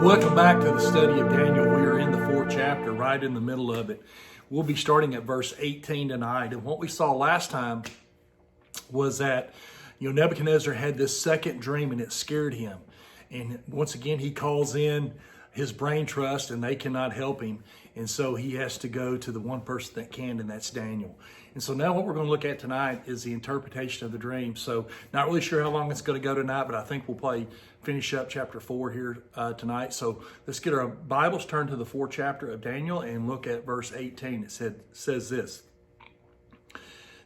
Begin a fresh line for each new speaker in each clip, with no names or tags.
Welcome back to the study of Daniel. We are in the fourth chapter, right in the middle of it. We'll be starting at verse 18 tonight. And what we saw last time was that, Nebuchadnezzar had this second dream and it scared him. And once again, he calls in his brain trust and they cannot help him. And so he has to go to the one person that can, and that's Daniel. And so now what we're going to look at tonight is the interpretation of the dream. So not really sure how long it's going to go tonight, but I think we'll probably finish up chapter 4 here tonight. So let's get our Bibles turned to the fourth chapter of Daniel and look at verse 18. It says this: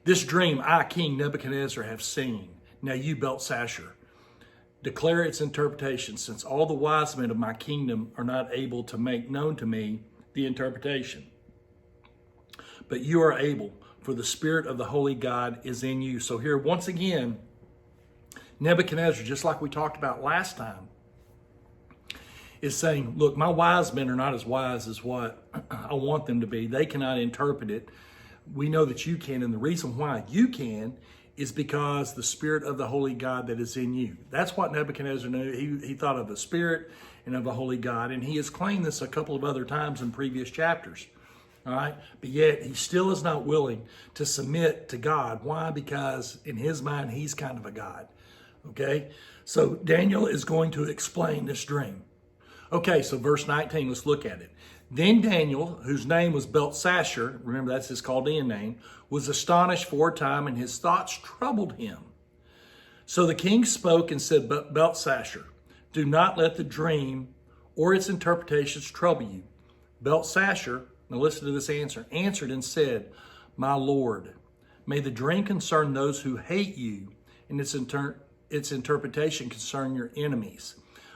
"This dream I, King Nebuchadnezzar, have seen. Now you, Belteshazzar, declare its interpretation, since all the wise men of my kingdom are not able to make known to me the interpretation. But you are able, for the Spirit of the Holy God is in you." So here, once again, Nebuchadnezzar, just like we talked about last time, is saying, look, my wise men are not as wise as what I want them to be. They cannot interpret it. We know that you can, and the reason why you can is because the Spirit of the Holy God that is in you. That's what Nebuchadnezzar knew. He thought of the Spirit and of the Holy God, and he has claimed this a couple of other times in previous chapters. All right, but yet he still is not willing to submit to God. Why? Because in his mind, he's kind of a God. Okay, so Daniel is going to explain this dream. Okay, so verse 19, let's look at it. "Then Daniel, whose name was Belteshazzar," remember that's his Chaldean name, "was astonished for a time, and his thoughts troubled him. So the king spoke and said, Belteshazzar, do not let the dream or its interpretations trouble you. Belteshazzar," now listen to this answer, "answered and said, My Lord, may the dream concern those who hate you, and its interpretation concern your enemies."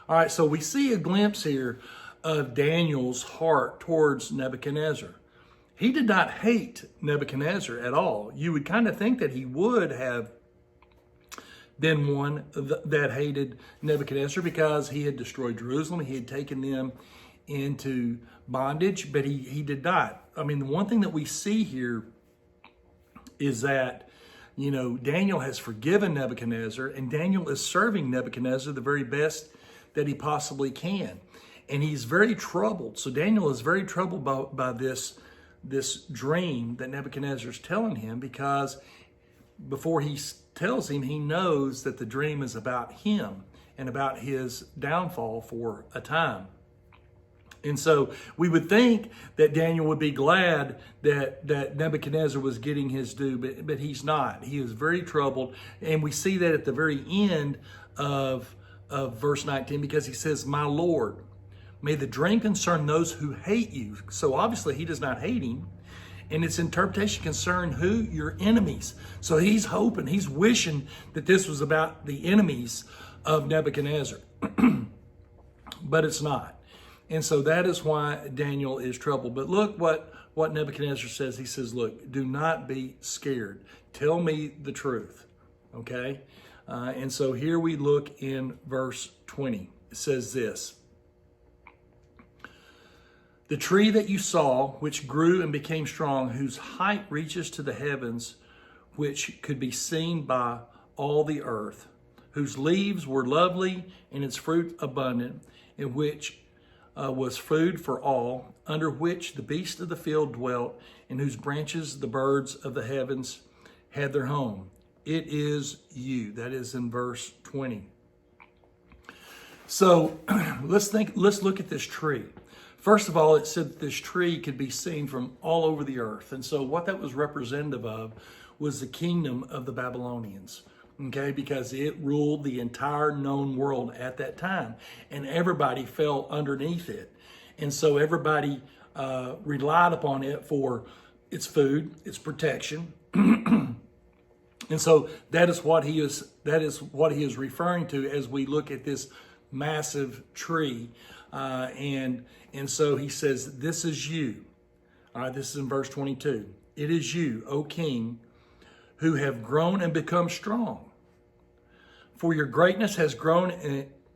All right, so we see a glimpse here of Daniel's heart towards Nebuchadnezzar. He did not hate Nebuchadnezzar at all. You would kind of think that he would have been one that hated Nebuchadnezzar because he had destroyed Jerusalem. He had taken them into bondage, but he did not. I mean, the one thing that we see here is that, Daniel has forgiven Nebuchadnezzar, and Daniel is serving Nebuchadnezzar the very best that he possibly can. And he's very troubled. So Daniel is very troubled by this dream that Nebuchadnezzar is telling him, because before he tells him, he knows that the dream is about him and about his downfall for a time. And so we would think that Daniel would be glad that Nebuchadnezzar was getting his due, but he's not. He is very troubled. And we see that at the very end of verse 19, because he says, "My Lord, may the dream concern those who hate you." So obviously he does not hate him. And its interpretation concern who? Your enemies. So he's hoping, he's wishing that this was about the enemies of Nebuchadnezzar. But it's not. And so that is why Daniel is troubled. But look what Nebuchadnezzar says. He says, look, do not be scared. Tell me the truth. Okay? And so here we look in verse 20. It says this: "The tree that you saw, which grew and became strong, whose height reaches to the heavens, which could be seen by all the earth, whose leaves were lovely and its fruit abundant, in which was food for all, under which the beasts of the field dwelt, in whose branches the birds of the heavens had their home. It is you." That is in verse 20. So let's look at this tree. First of all, it said that this tree could be seen from all over the earth. And so what that was representative of was the kingdom of the Babylonians. Okay, because it ruled the entire known world at that time, and everybody fell underneath it. And so everybody relied upon it for its food, its protection. And so that is what he is referring to as we look at this massive tree. And so he says, "This is you." All right, this is in verse 22. "It is you, O king, who have grown and become strong. For your greatness has grown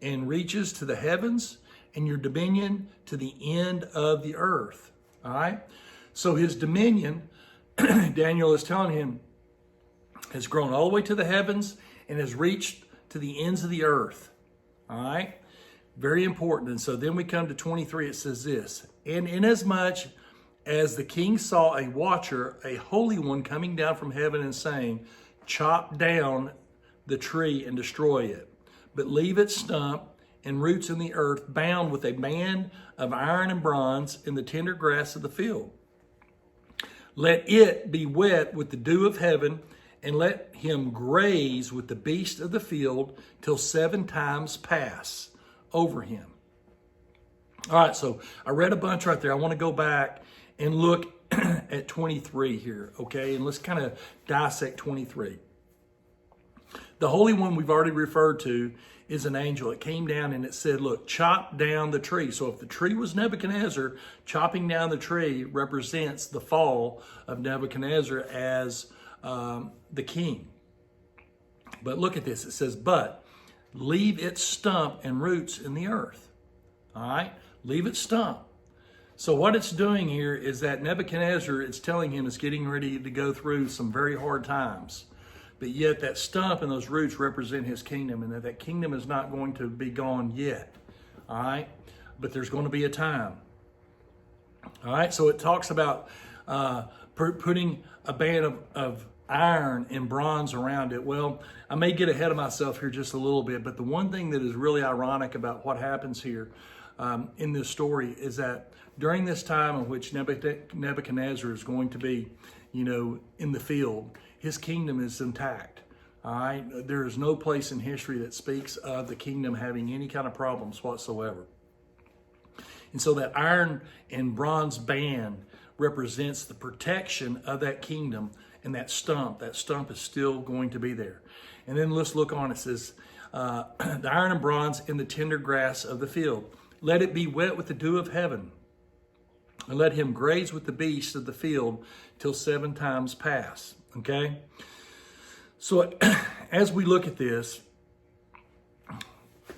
and reaches to the heavens, and your dominion to the end of the earth." All right? So his dominion, Daniel is telling him, has grown all the way to the heavens and has reached to the ends of the earth. All right? Very important. And so then we come to 23. It says this, and inasmuch as the king saw a watcher, a holy one, coming down from heaven and saying, chop down the tree and destroy it, but leave its stump and roots in the earth, bound with a band of iron and bronze in the tender grass of the field. Let it be wet with the dew of heaven, and let him graze with the beast of the field till 7 times pass over him. All right, so I read a bunch right there. I want to go back and look at 23 here, okay? And let's kind of dissect 23. The Holy One we've already referred to is an angel. It came down and it said, look, chop down the tree. So if the tree was Nebuchadnezzar, chopping down the tree represents the fall of Nebuchadnezzar as the king. But look at this. It says, but leave its stump and roots in the earth. All right? Leave its stump. So what it's doing here is that Nebuchadnezzar, it's telling him it's getting ready to go through some very hard times. But yet that stump and those roots represent his kingdom, and that kingdom is not going to be gone yet. All right? But there's going to be a time. All right? So it talks about putting a band of iron and bronze around it. Well, I may get ahead of myself here just a little bit, but the one thing that is really ironic about what happens here in this story is that during this time in which Nebuchadnezzar is going to be, in the field, his kingdom is intact. All right? There is no place in history that speaks of the kingdom having any kind of problems whatsoever. And so that iron and bronze band represents the protection of that kingdom, and that stump is still going to be there. And then let's look on. It says, the iron and bronze in the tender grass of the field. Let it be wet with the dew of heaven, and let him graze with the beasts of the field till 7 times pass. Okay? So as we look at this,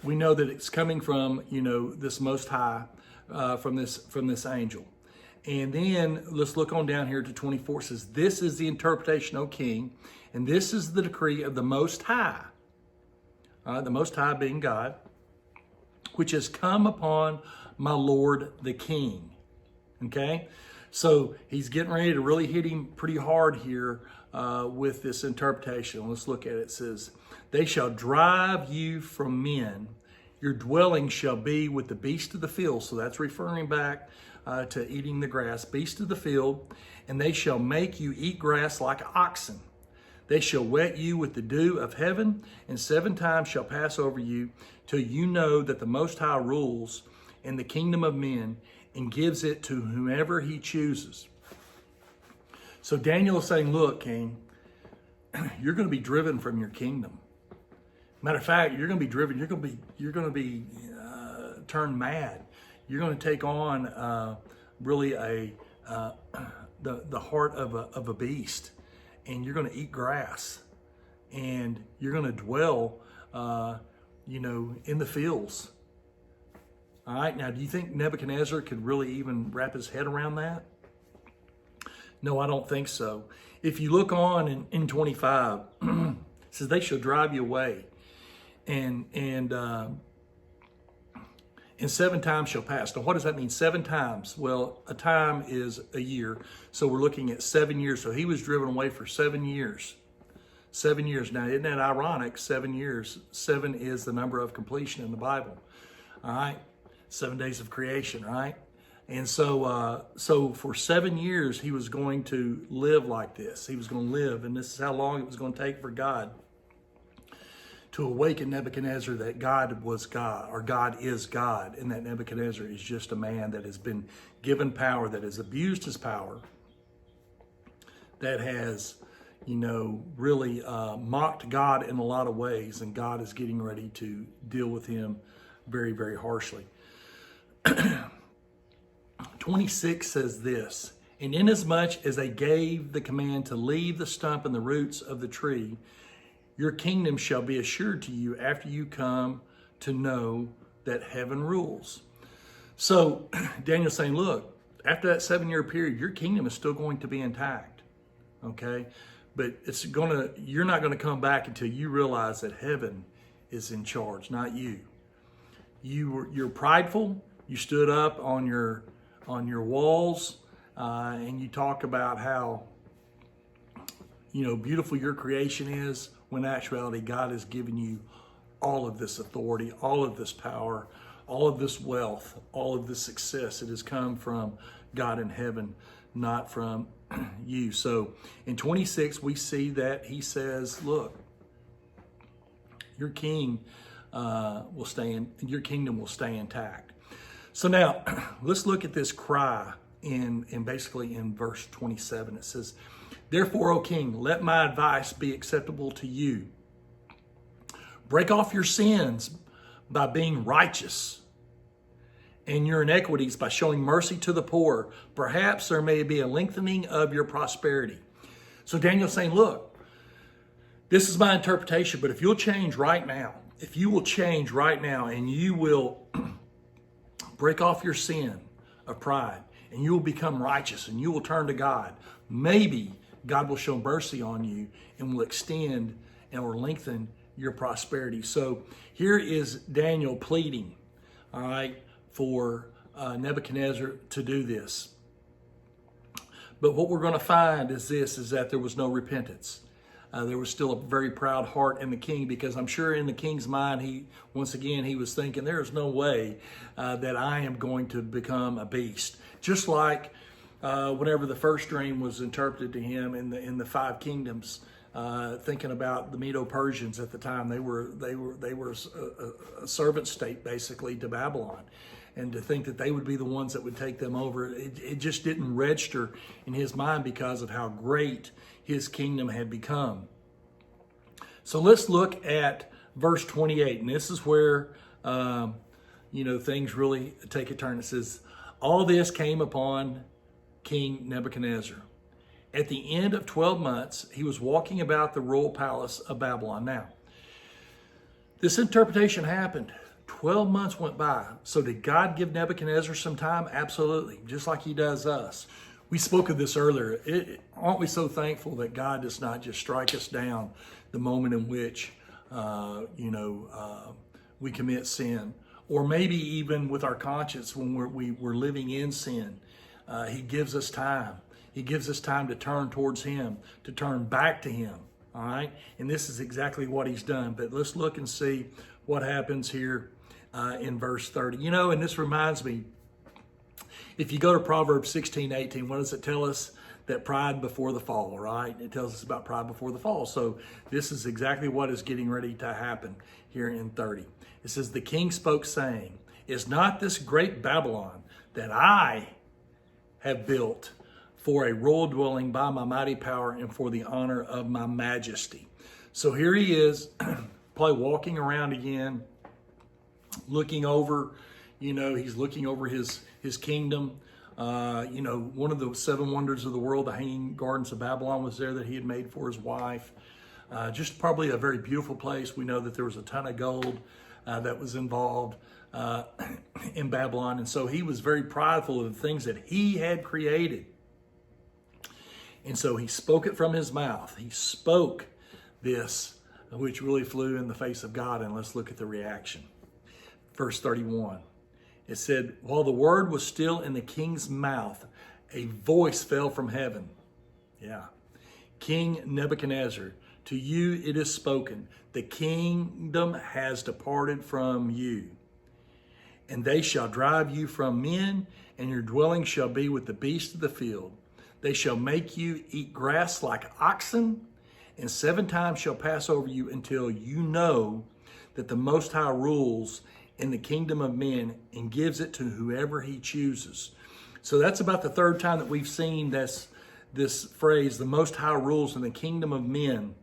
we know that it's coming from, this Most High, from this angel. And then let's look on down here to 24. It says, this is the interpretation, O king, and this is the decree of the Most High. The Most High being God, which has come upon my Lord the king. Okay? So he's getting ready to really hit him pretty hard here with this interpretation. Let's look at it. It says, they shall drive you from men. Your dwelling shall be with the beast of the field. So that's referring back to eating the grass, beast of the field. And they shall make you eat grass like oxen. They shall wet you with the dew of heaven, and 7 times shall pass over you, till you know that the Most High rules in the kingdom of men and gives it to whomever he chooses. So Daniel is saying, look, king, you're going to be driven from your kingdom. Matter of fact, you're going to be driven. You're going to be turned mad. You're going to take on really the heart of a beast, and you're going to eat grass, and you're going to dwell, in the fields. All right. Now, do you think Nebuchadnezzar could really even wrap his head around that? No, I don't think so. If you look on in 25, it says they shall drive you away, and 7 times shall pass. Now, what does that mean? 7 times. Well, a time is a year, so we're looking at 7 years. So he was driven away for 7 years. 7 years. Now, isn't that ironic? 7 years. 7 is the number of completion in the Bible. All right, 7 days of creation. Right. And so for 7 years, he was going to live like this. He was going to live, and this is how long it was going to take for God to awaken Nebuchadnezzar that God was God, or God is God, and that Nebuchadnezzar is just a man that has been given power, that has abused his power, that has, really mocked God in a lot of ways, and God is getting ready to deal with him very, very harshly. 26 says this, and inasmuch as they gave the command to leave the stump and the roots of the tree, your kingdom shall be assured to you after you come to know that heaven rules. So Daniel's saying, look, after that 7-year period, your kingdom is still going to be intact. Okay? But you're not going to come back until you realize that heaven is in charge, not you. you're prideful. You stood up on your walls, and you talk about how beautiful your creation is. When in actuality, God has given you all of this authority, all of this power, all of this wealth, all of this success. It has come from God in heaven, not from you. So in 26, we see that he says, look, your king your kingdom will stay intact. So now let's look at this cry basically in verse 27. It says, therefore, O king, let my advice be acceptable to you. Break off your sins by being righteous, and your iniquities by showing mercy to the poor. Perhaps there may be a lengthening of your prosperity. So Daniel's saying, look, this is my interpretation, but if you'll change right now, if you will change right now and you will break off your sin of pride and you will become righteous and you will turn to God, maybe God will show mercy on you and will extend and or lengthen your prosperity. So here is Daniel pleading, all right, for Nebuchadnezzar to do this. But what we're going to find is that there was no repentance. There was still a very proud heart in the king, because I'm sure in the king's mind, he was thinking, there is no way that I am going to become a beast. Just like whenever the first dream was interpreted to him in the five kingdoms, thinking about the Medo-Persians at the time, they were a servant state basically to Babylon. And to think that they would be the ones that would take them over, it just didn't register in his mind because of how great his kingdom had become. So let's look at verse 28, and this is where things really take a turn. It says, all this came upon King Nebuchadnezzar. At the end of 12 months, he was walking about the royal palace of Babylon. Now, this interpretation happened. 12 months went by. So did God give Nebuchadnezzar some time? Absolutely, just like he does us. We spoke of this earlier. Aren't we so thankful that God does not just strike us down the moment in which, we commit sin, or maybe even with our conscience when we're living in sin. He gives us time. He gives us time to turn towards him, to turn back to him. All right. And this is exactly what he's done. But let's look and see what happens here in verse 30. And this reminds me, if you go to Proverbs 16:18, what does it tell us? That pride before the fall, right? It tells us about pride before the fall. So this is exactly what is getting ready to happen here in 30. It says, the king spoke, saying, is not this great Babylon that I have built for a royal dwelling by my mighty power and for the honor of my majesty? So here he is, probably walking around again, looking over, he's looking over his kingdom. One of the seven wonders of the world, the Hanging Gardens of Babylon, was there that he had made for his wife. Just probably a very beautiful place. We know that there was a ton of gold that was involved in Babylon. And so he was very prideful of the things that he had created. And so he spoke it from his mouth. He spoke this, which really flew in the face of God. And let's look at the reaction. Verse 31. It said, while the word was still in the king's mouth, a voice fell from heaven. Yeah. King Nebuchadnezzar, to you it is spoken, the kingdom has departed from you. And they shall drive you from men, and your dwelling shall be with the beasts of the field. They shall make you eat grass like oxen, and 7 times shall pass over you until you know that the Most High rules in the kingdom of men and gives it to whoever he chooses. So that's about the 3rd time that we've seen this phrase, the Most High rules in the kingdom of men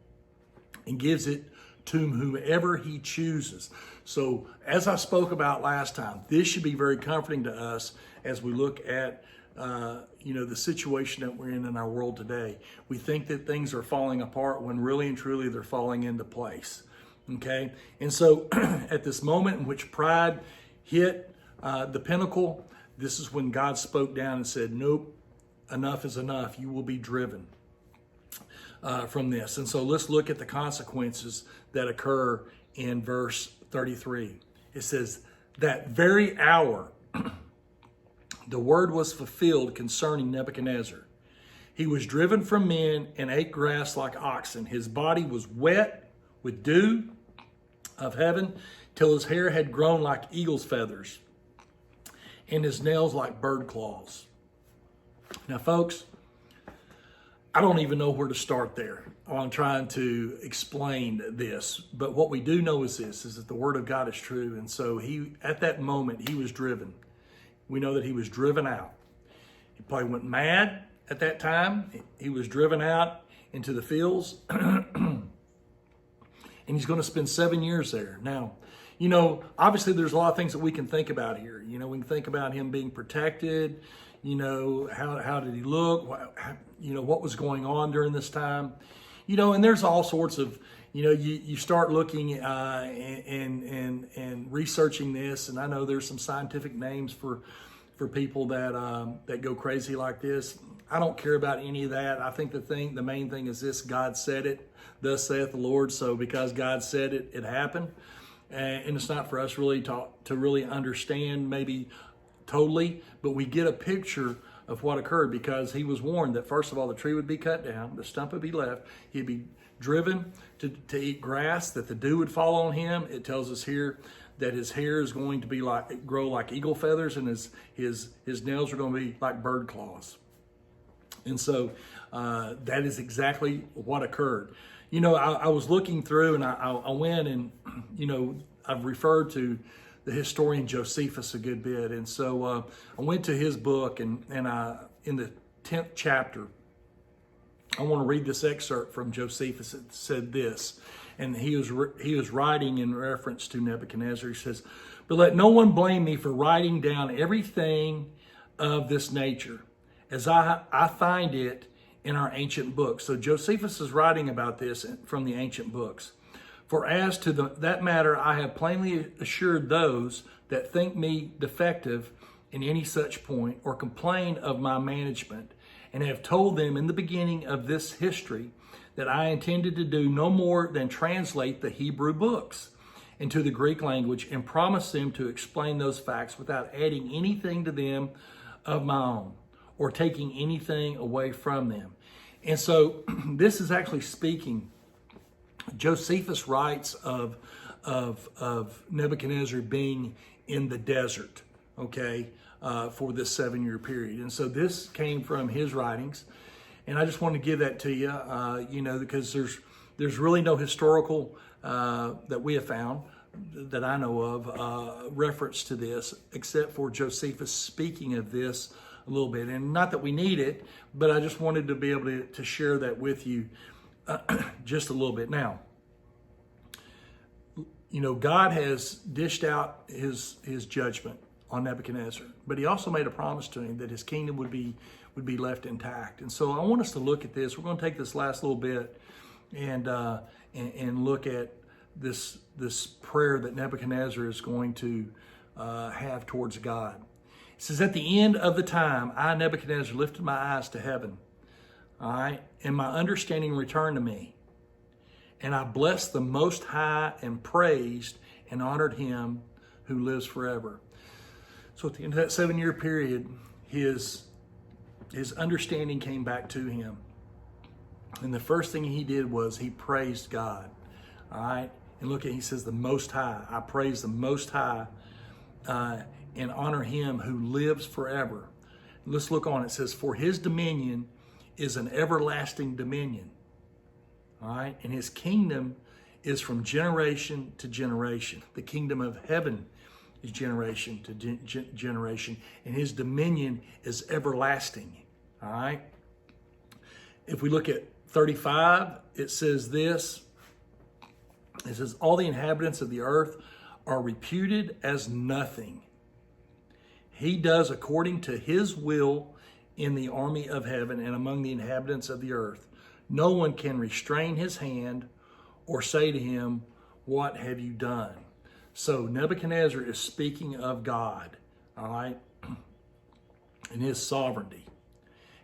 and gives it to whomever he chooses. So as I spoke about last time, this should be very comforting to us as we look at the situation that we're in our world today. We think that things are falling apart when really and truly they're falling into place. Okay, and so at this moment in which pride hit the pinnacle, this is when God spoke down and said, nope, enough is enough. You will be driven from this. And so let's look at the consequences that occur in verse 33. It says, that very hour, the word was fulfilled concerning Nebuchadnezzar. He was driven from men and ate grass like oxen. His body was wet with dew of heaven till his hair had grown like eagle's feathers and his nails like bird claws. Now, folks, I don't even know where to start there on trying to explain this. But what we do know is this, is that the word of God is true. And so at that moment, he was driven. We know that he was driven out. He probably went mad at that time. He was driven out into the fields. And he's going to spend 7 years there. Now, obviously there's a lot of things that we can think about here. We can think about him being protected. How did he look? What was going on during this time? And there's all sorts of, you start looking and researching this. And I know there's some scientific names for people that go crazy like this. I don't care about any of that. I think the main thing is this: God said it, thus saith the Lord. So because God said it, it happened. And it's not for us really to really understand maybe totally, but we get a picture of what occurred because he was warned that first of all, the tree would be cut down, the stump would be left, he'd be driven to eat grass, that the dew would fall on him. It tells us here that his hair is going to be grow like eagle feathers, and his nails are going to be like bird claws. And so that is exactly what occurred. I was looking through and I went and, I've referred to the historian Josephus a good bit. And so I went to his book and in the 10th chapter, I want to read this excerpt from Josephus. It said this, and he was writing in reference to Nebuchadnezzar. He says, "But let no one blame me for writing down everything of this nature, as I find it in our ancient books." So Josephus is writing about this from the ancient books. "For as to that matter, I have plainly assured those that think me defective in any such point or complain of my management, and have told them in the beginning of this history that I intended to do no more than translate the Hebrew books into the Greek language and promise them to explain those facts without adding anything to them of my own or taking anything away from them." And so this is actually speaking. Josephus writes of Nebuchadnezzar being in the desert, for this 7-year period. And so this came from his writings. And I just want to give that to you, because there's really no historical that we have found that I know of reference to this, except for Josephus speaking of this a little bit. And not that we need it, but I just wanted to be able to share that with you just a little bit. Now, God has dished out his judgment on Nebuchadnezzar, but he also made a promise to him that his kingdom would be left intact. And so I want us to look at this. We're going to take this last little bit and look at this prayer that Nebuchadnezzar is going to have towards God. It says, "At the end of the time, I, Nebuchadnezzar, lifted my eyes to heaven, and my understanding returned to me. And I blessed the Most High and praised and honored him who lives forever." So at the end of that 7-year period, his understanding came back to him. And the first thing he did was he praised God. And he says, the Most High. I praise the Most High and honor him who lives forever. Let's look on. It says, "For his dominion is an everlasting dominion." And his kingdom is from generation to generation. The kingdom of heaven is generation to generation, and his dominion is everlasting. If we look at 35, it says this. It says, "All the inhabitants of the earth are reputed as nothing. He does according to his will in the army of heaven and among the inhabitants of the earth. No one can restrain his hand or say to him, 'What have you done?'" So Nebuchadnezzar is speaking of God, and his sovereignty.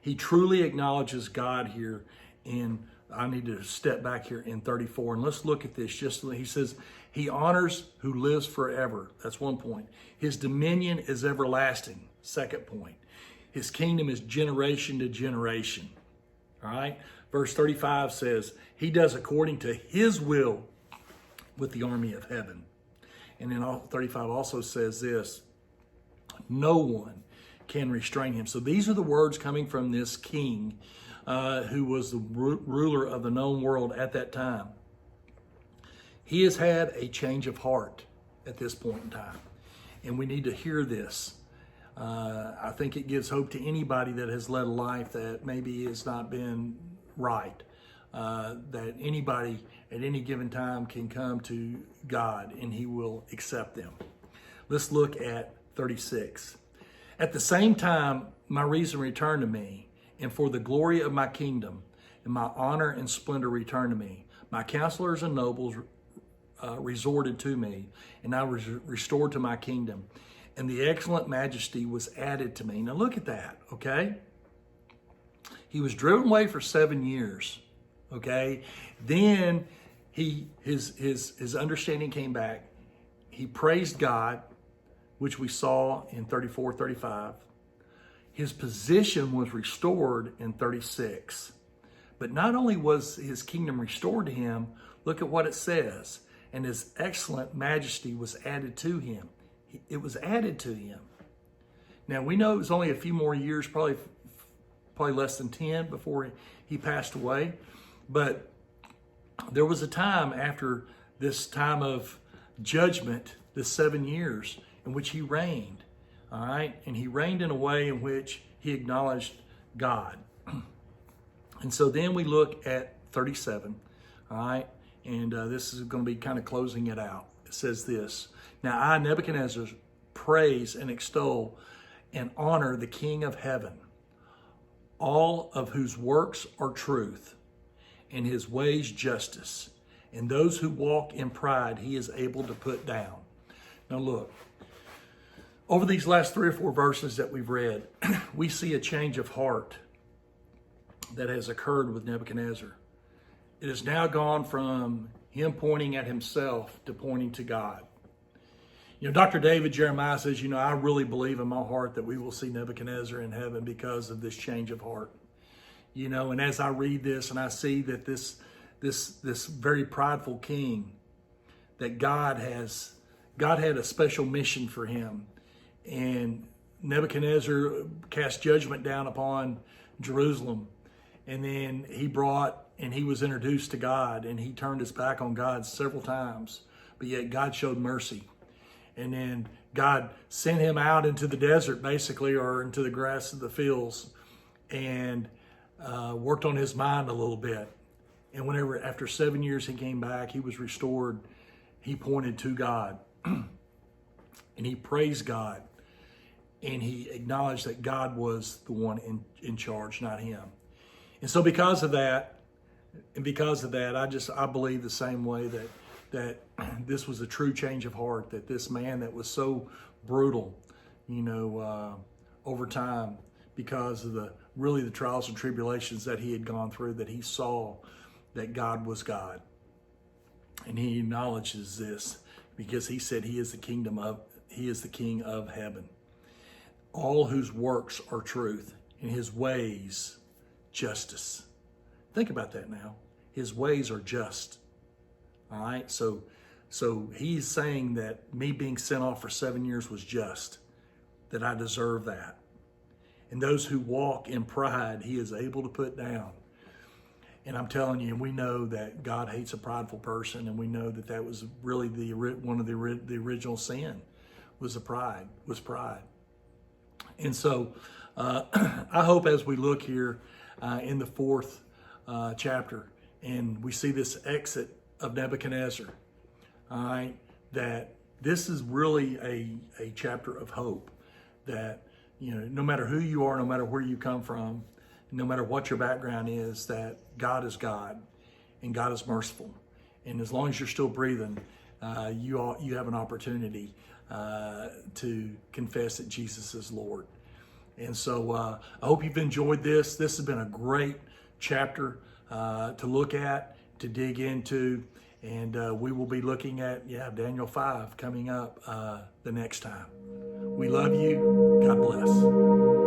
He truly acknowledges God here in I need to step back here in 34 and let's look at this. He says, he honors who lives forever. That's one point. His dominion is everlasting. Second point. His kingdom is generation to generation. All right. Verse 35 says, he does according to his will with the army of heaven. And then 35 also says this, no one can restrain him. So these are the words coming from this king who was the ruler of the known world at that time. He has had a change of heart at this point in time. And we need to hear this. I think it gives hope to anybody that has led a life that maybe has not been right. That anybody at any given time can come to God and he will accept them. Let's look at 36. At the same time, my reason returned to me, and for the glory of my kingdom, and my honor and splendor returned to me. My counselors and nobles resorted to me, and I was restored to my kingdom, and the excellent majesty was added to me. Now look at that, okay? He was driven away for 7 years, okay? Then his understanding came back. He praised God, which we saw in 34, 35. His position was restored in 36. But not only was his kingdom restored to him, look at what it says. And his excellent majesty was added to him. It was added to him. Now we know it was only a few more years, probably less than 10 before he passed away. But there was a time after this time of judgment, this 7 years, in which he reigned. All right. And he reigned in a way in which he acknowledged God. And so then we look at 37. All right. And this is going to be kind of closing it out. It says this. Now I, Nebuchadnezzar, praise and extol and honor the King of heaven, all of whose works are truth and his ways justice. And those who walk in pride, he is able to put down. Now look. Over these last 3 or 4 verses that we've read, we see a change of heart that has occurred with Nebuchadnezzar. It has now gone from him pointing at himself to pointing to God. You know, Dr. David Jeremiah says, I really believe in my heart that we will see Nebuchadnezzar in heaven because of this change of heart. And as I read this and I see that this very prideful king, that God had a special mission for him. And Nebuchadnezzar cast judgment down upon Jerusalem. And then he was introduced to God, and he turned his back on God several times. But yet God showed mercy. And then God sent him out into the desert, basically, or into the grass of the fields, and worked on his mind a little bit. And after 7 years he came back, he was restored. He pointed to God. And he praised God. And he acknowledged that God was the one in charge, not him. And so because of that, I believe the same way that this was a true change of heart, that this man that was so brutal, over time, because of the trials and tribulations that he had gone through, that he saw that God was God. And he acknowledges this because he said he is the King of heaven. All whose works are truth, and his ways justice. Think about that now. His ways are just. All right. So he's saying that me being sent off for 7 years was just, that I deserve that. And those who walk in pride, he is able to put down. And I'm telling you, we know that God hates a prideful person, and we know that was really one of the original sin was pride. And so I hope as we look here in the 4th chapter, and we see this exit of Nebuchadnezzar, all right, that this is really a chapter of hope, that, no matter who you are, no matter where you come from, no matter what your background is, that God is God and God is merciful. And as long as you're still breathing, you have an opportunity to confess that Jesus is Lord. And so I hope you've enjoyed this. This has been a great chapter to look at, to dig into. And we will be looking at, Daniel 5 coming up the next time. We love you. God bless.